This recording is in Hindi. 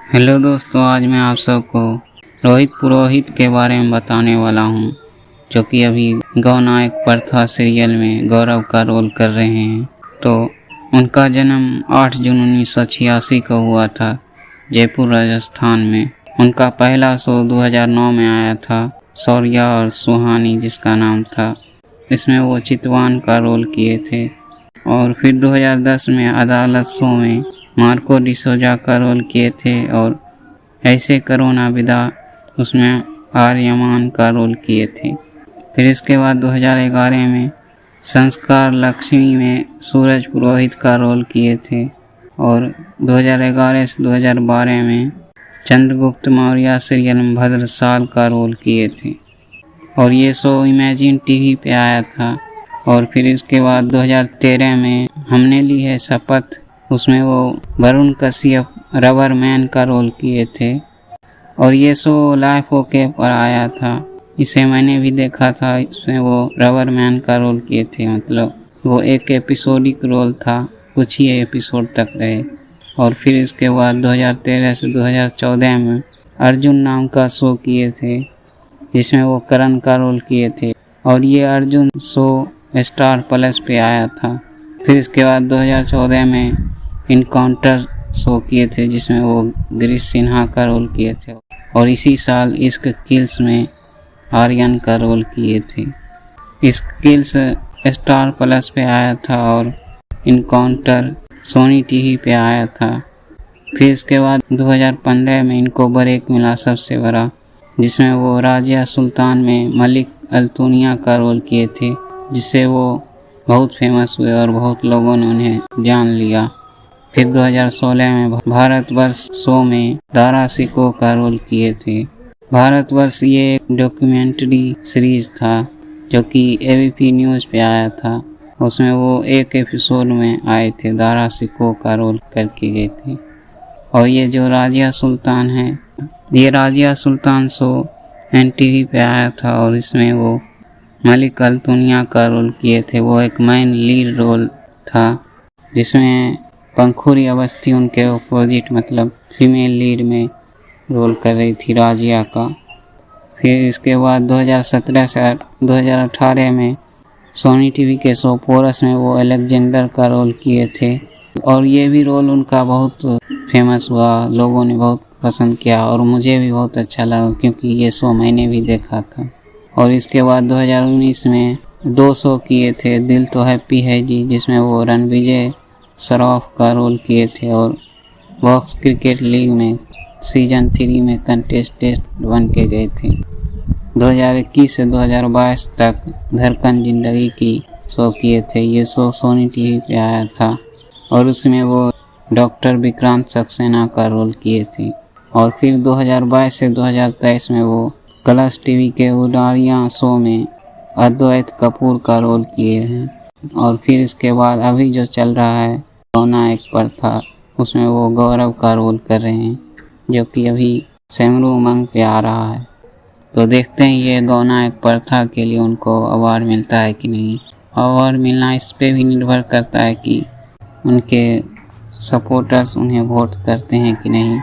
हेलो दोस्तों, आज मैं आप सबको रोहित पुरोहित के बारे में बताने वाला हूं, जो कि अभी गौनायक प्रथा सीरियल में गौरव का रोल कर रहे हैं। तो उनका जन्म 8 जून 1986 को हुआ था, जयपुर राजस्थान में। उनका पहला शो 2009 में आया था, शौर्या और सुहानी जिसका नाम था। इसमें वो चितवान का रोल किए थे। और फिर 2010 में अदालत शो में मार्को डिसोजा का रोल किए थे, और ऐसे करो ना विदा उसमें आर्यमान का रोल किए थे। फिर इसके बाद 2011 में संस्कार लक्ष्मी में सूरज पुरोहित का रोल किए थे, और 2011 से 2012 में चंद्रगुप्त मौर्य सीरियल में भद्रसाल का रोल किए थे, और ये शो इमेजिन टीवी पे आया था। और फिर इसके बाद 2013 में हमने ली है शपथ, उसमें वो वरुण कश्यप रबर मैन का रोल किए थे, और ये शो लाइफ ओके पर आया था। इसे मैंने भी देखा था, इसमें वो रबर मैन का रोल किए थे। मतलब वो एक एपिसोडिक रोल था, कुछ ही एपिसोड तक रहे। और फिर इसके बाद 2013 से 2014 में अर्जुन नाम का शो किए थे, जिसमें वो करण का रोल किए थे, और ये अर्जुन शो स्टार प्लस पे आया था। फिर इसके बाद 2014 में इनकाउंटर शो किए थे, जिसमें वो गिरीश सिन्हा का रोल किए थे, और इसी साल इश्क किल्स में आर्यन का रोल किए थे। इश्क किल्स स्टार प्लस पे आया था, और इनकाउंटर सोनी टीवी पे आया था। फिर इसके बाद 2015 में इनको ब्रेक मिला सबसे बड़ा, जिसमें वो राजिया सुल्तान में मलिक अल्तुनिया का रोल किए थे, जिससे वो बहुत फेमस हुए और बहुत लोगों ने उन्हें जान लिया। फिर 2016 में भारतवर्ष शो में दारा सिको का रोल किए थे। भारतवर्ष ये एक डॉक्यूमेंट्री सीरीज था, जो कि एबीपी न्यूज़ पे आया था। उसमें वो एक एपिसोड में आए थे, दारा सिको का रोल करके गए थे। और ये जो राजिया सुल्तान है, ये राजिया सुल्तान शो एनटीवी पे आया था, और इसमें वो मलिक अल्तुनिया का रोल किए थे। वो एक मेन लीड रोल था, जिसमें पंखुरी अवस्थी उनके अपोजिट मतलब फीमेल लीड में रोल कर रही थी राजिया का। फिर इसके बाद 2017 से 2018 में सोनी टीवी के शो पोरस में वो अलेक्जेंडर का रोल किए थे, और ये भी रोल उनका बहुत फेमस हुआ, लोगों ने बहुत पसंद किया, और मुझे भी बहुत अच्छा लगा, क्योंकि ये शो मैंने भी देखा था। और इसके बाद 2019 में 2 शो किए थे, दिल तो हैप्पी है जी, जिसमें वो रणविजय सराफ का रोल किए थे, और बॉक्स क्रिकेट लीग में सीजन 3 में कंटेस्टेंट बन के गए थे। 2021 से 2022 तक धड़कन जिंदगी की शो किए थे। ये शो सोनी टीवी पे आया था, और उसमें वो डॉक्टर विक्रांत सक्सेना का रोल किए थे। और फिर 2022 से 2023 में वो कलर्स टीवी के उडारियां शो में अद्वैत कपूर का रोल किए हैं। और फिर इसके बाद अभी जो चल रहा है गौनायक प्रथा, उसमें वो गौरव का रोल कर रहे हैं, जो कि अभी सेमरू उमंग पे आ रहा है। तो देखते हैं ये गौनायक प्रथा के लिए उनको अवार्ड मिलता है कि नहीं। अवार्ड मिलना इस पे भी निर्भर करता है कि उनके सपोर्टर्स उन्हें वोट करते हैं कि नहीं।